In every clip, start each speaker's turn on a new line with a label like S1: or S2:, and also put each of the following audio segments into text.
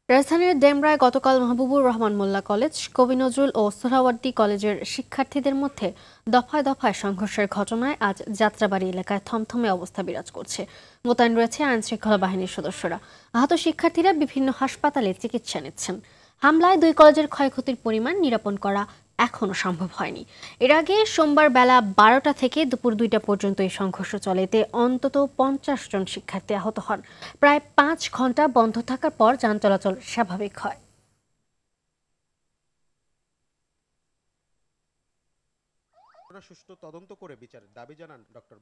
S1: রাজধানীর ডেমরায় গতকাল মাহবুবুর রহমান মোল্লা কলেজ, কবি নজরুল ও সোহরাওয়ার্দী কলেজের শিক্ষার্থীদের মধ্যে দফায় দফায় সংঘর্ষের ঘটনায় আজ যাত্রাবাড়ি এলাকায় থমথমে অবস্থা বিরাজ করছে। মোতায়েন রয়েছে আইনশৃঙ্খলা বাহিনীর সদস্যরা। আহত শিক্ষার্থীরা বিভিন্ন হাসপাতালে চিকিৎসা নিচ্ছেন। হামলায় দুই কলেজের ক্ষয়ক্ষতির পরিমাণ নিরূপণ করা এখনও সম্ভব হয়নি। এর আগে সোমবার বেলা 12টা থেকে দুপুর 2টা পর্যন্ত এই সংঘর্ষ চলে। এতে অন্তত 50 জন শিক্ষার্থী আহত হন। প্রায় 5 ঘন্টা বন্ধ থাকার পর যান চলাচল স্বাভাবিক হয়।
S2: সুষ্ঠু তদন্ত করে বিচারের দাবি জানান ডক্টর।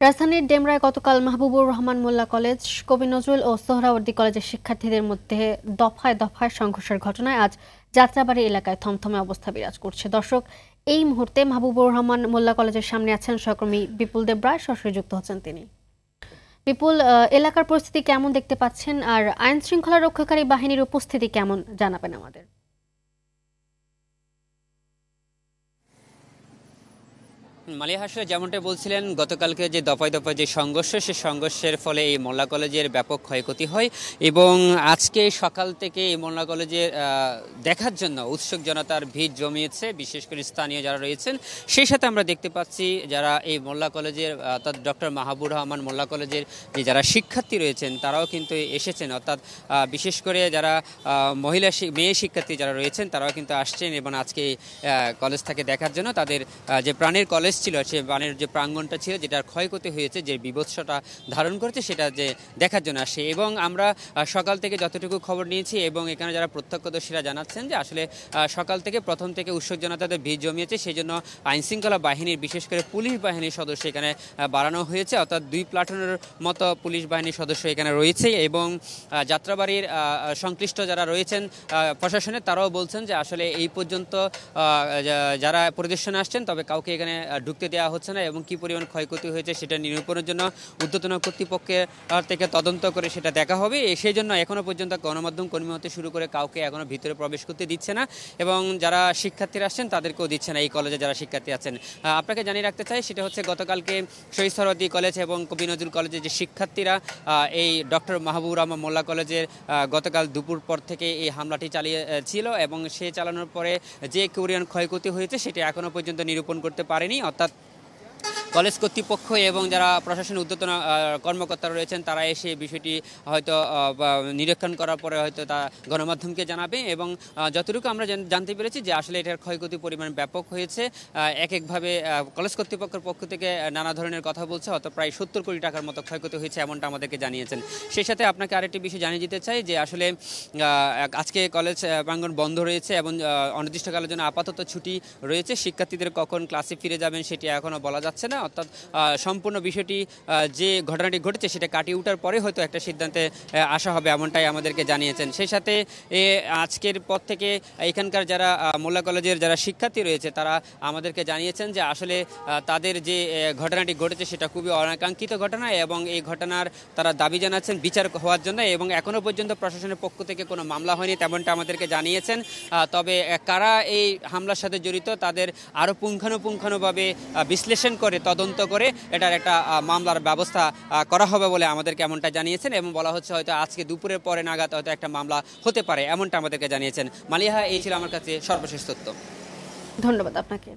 S1: রাজধানীর ডেমরায় গতকাল মাহবুবুর রহমান মোল্লা কলেজ, কবি নজরুল ও সোহরাওয়ার্দী কলেজের শিক্ষার্থীদের মধ্যে দফায় দফায় সংঘর্ষের ঘটনায় আজ যাত্রাবাড়ি এলাকায় থমথমে অবস্থা বিরাজ করছে। দর্শক, এই মুহূর্তে মাহবুবুর রহমান মোল্লা কলেজের সামনে আছেন সহকর্মী বিপুল দেবরায়, সরাসরি যুক্ত হচ্ছেন তিনি। বিপুল, এলাকার পরিস্থিতি কেমন দেখতে পাচ্ছেন, আর আইন শৃঙ্খলা রক্ষাকারী বাহিনীর উপস্থিতি কেমন জানাবেন আমাদের?
S3: মালিয়া আসলে যেমনটা বলছিলেন, গতকালকে যে দফায় দফায় যে সংঘর্ষ, সেই সংঘর্ষের ফলে এই মোল্লা কলেজের ব্যাপক ক্ষয়ক্ষতি হয় এবং আজকে সকাল থেকে এই মোল্লা কলেজের দেখার জন্য উৎসুক জনতার ভিড় জমিয়েছে, বিশেষ করে স্থানীয় যারা রয়েছেন। সেই সাথে আমরা দেখতে পাচ্ছি যারা এই মোল্লা কলেজের অর্থাৎ ডক্টর মাহবুবুর রহমান মোল্লা কলেজের যে যারা শিক্ষার্থী রয়েছেন তারাও কিন্তু এসেছেন, অর্থাৎ বিশেষ করে যারা মেয়ে শিক্ষার্থী যারা রয়েছেন তারাও কিন্তু আসছেন এবং আজকে কলেজটাকে দেখার জন্য তাদের যে প্রাণের কলেজ ছিল, সে বানের যে প্রাঙ্গণটা ছিল, যেটার ক্ষয়ক্ষতি হয়েছে, যে বিভৎসটা ধারণ করেছে, সেটা যে দেখার জন্য আসে। এবং আমরা সকাল থেকে যতটুকু খবর নিয়েছি এবং এখানে যারা প্রত্যক্ষদর্শীরা জানাচ্ছেন যে আসলে সকাল থেকে প্রথম থেকে উৎসুক জনতাদের ভিড় জমিয়েছে, সেই জন্য আইনশৃঙ্খলা বাহিনীর বিশেষ করে পুলিশ বাহিনীর সদস্য এখানে বাড়ানো হয়েছে, অর্থাৎ 2 প্লাটুনের মতো পুলিশ বাহিনীর সদস্য এখানে রয়েছে। এবং যাত্রাবাড়ির সংশ্লিষ্ট যারা রয়েছেন প্রশাসনের, তারাও বলছেন যে আসলে এই পর্যন্ত যারা পরিদর্শনে আসছেন তবে কাউকে এখানে ঢুকতে দেওয়া হচ্ছে না এবং কি পরিমাণ ক্ষয়ক্ষতি হয়েছে সেটা নিরূপণের জন্য ঊর্ধ্বতন কর্তৃপক্ষের থেকে তদন্ত করে সেটা দেখা হবে। সেই জন্য এখনও পর্যন্ত গণমাধ্যম কর্মী হতে শুরু করে কাউকে এখনও ভিতরে প্রবেশ করতে দিচ্ছে না এবং যারা শিক্ষার্থীরা আসছেন তাদেরকেও দিচ্ছে না, এই কলেজে যারা শিক্ষার্থী আছেন। আপনাকে জানিয়ে রাখতে চাই, সেটা হচ্ছে গতকালকে শহীদ সোহরাওয়ার্দী কলেজ এবং কবি নজরুল কলেজের যে শিক্ষার্থীরা এই ডক্টর মাহবুবুর রহমান মোল্লা কলেজের গতকাল দুপুর পর থেকে এই হামলাটি চালিয়েছিল এবং সে চালানোর পরে যে পরিমাণ ক্ষয়ক্ষতি হয়েছে সেটা এখনও পর্যন্ত নিরূপণ করতে পারেনি। অর্থাৎ কলেজ কর্তৃপক্ষ এবং যারা প্রশাসনের ঊর্ধ্বতন কর্মকর্তারা রয়েছেন তারা এসে বিষয়টি হয়তো নিরীক্ষণ করার পরে হয়তো তা গণমাধ্যমকে জানাবে। এবং যতটুকু আমরা জানতে পেরেছি যে আসলে এটার ক্ষয়ক্ষতির পরিমাণ ব্যাপক হয়েছে। একভাবে কলেজ কর্তৃপক্ষের পক্ষ থেকে নানা ধরনের কথা বলছে, হয়তো প্রায় 70 কোটি টাকার মতো ক্ষয়ক্ষতি হয়েছে, এমনটা আমাদেরকে জানিয়েছেন। সেই সাথে আপনাকে আরেকটি বিষয় জানিয়ে দিতে চাই যে আসলে আজকে কলেজ প্রাঙ্গণ বন্ধ রয়েছে এবং অনির্দিষ্টকালের জন্য আপাতত ছুটি রয়েছে। শিক্ষার্থীদের কখন ক্লাসে ফিরে যাবেন সেটি এখনও বলা যাচ্ছে না, অর্থাৎ সম্পূর্ণ বিষয়টি যে ঘটনাটি ঘটেছে সেটা কাটিয়ে ওঠার পরে হয়তো একটা সিদ্ধান্তে আসা হবে, এমনটাই আমাদেরকে জানিয়েছেন। সেই সাথে আজকের পর থেকে এখানকার যারা মোল্লা কলেজের যারা শিক্ষার্থী রয়েছে তারা আমাদেরকে জানিয়েছেন যে আসলে তাদের যে ঘটনাটি ঘটেছে সেটা খুবই অনাকাঙ্ক্ষিত ঘটনা এবং এই ঘটনার তারা দাবি জানাচ্ছেন বিচার হওয়ার জন্য। এবং এখনও পর্যন্ত প্রশাসনের পক্ষ থেকে কোনো মামলা হয়নি তেমনটা আমাদেরকে জানিয়েছেন। তবে কারা এই হামলার সাথে জড়িত তাদের আরও পুঙ্খানুপুঙ্খানুভাবে বিশ্লেষণ করে তদন্ত করে এটার একটা মামলার ব্যবস্থা করা হবে বলে আমাদেরকে এমনটা জানিয়েছেন এবং বলা হচ্ছে হয়তো আজকে দুপুরের পরে নাগাদ হয়তো একটা মামলা হতে পারে, এমনটা আমাদেরকে জানিয়েছেন। মালিহা, এই ছিল আমার কাছে সর্বশেষ তথ্য।
S1: ধন্যবাদ আপনাকে।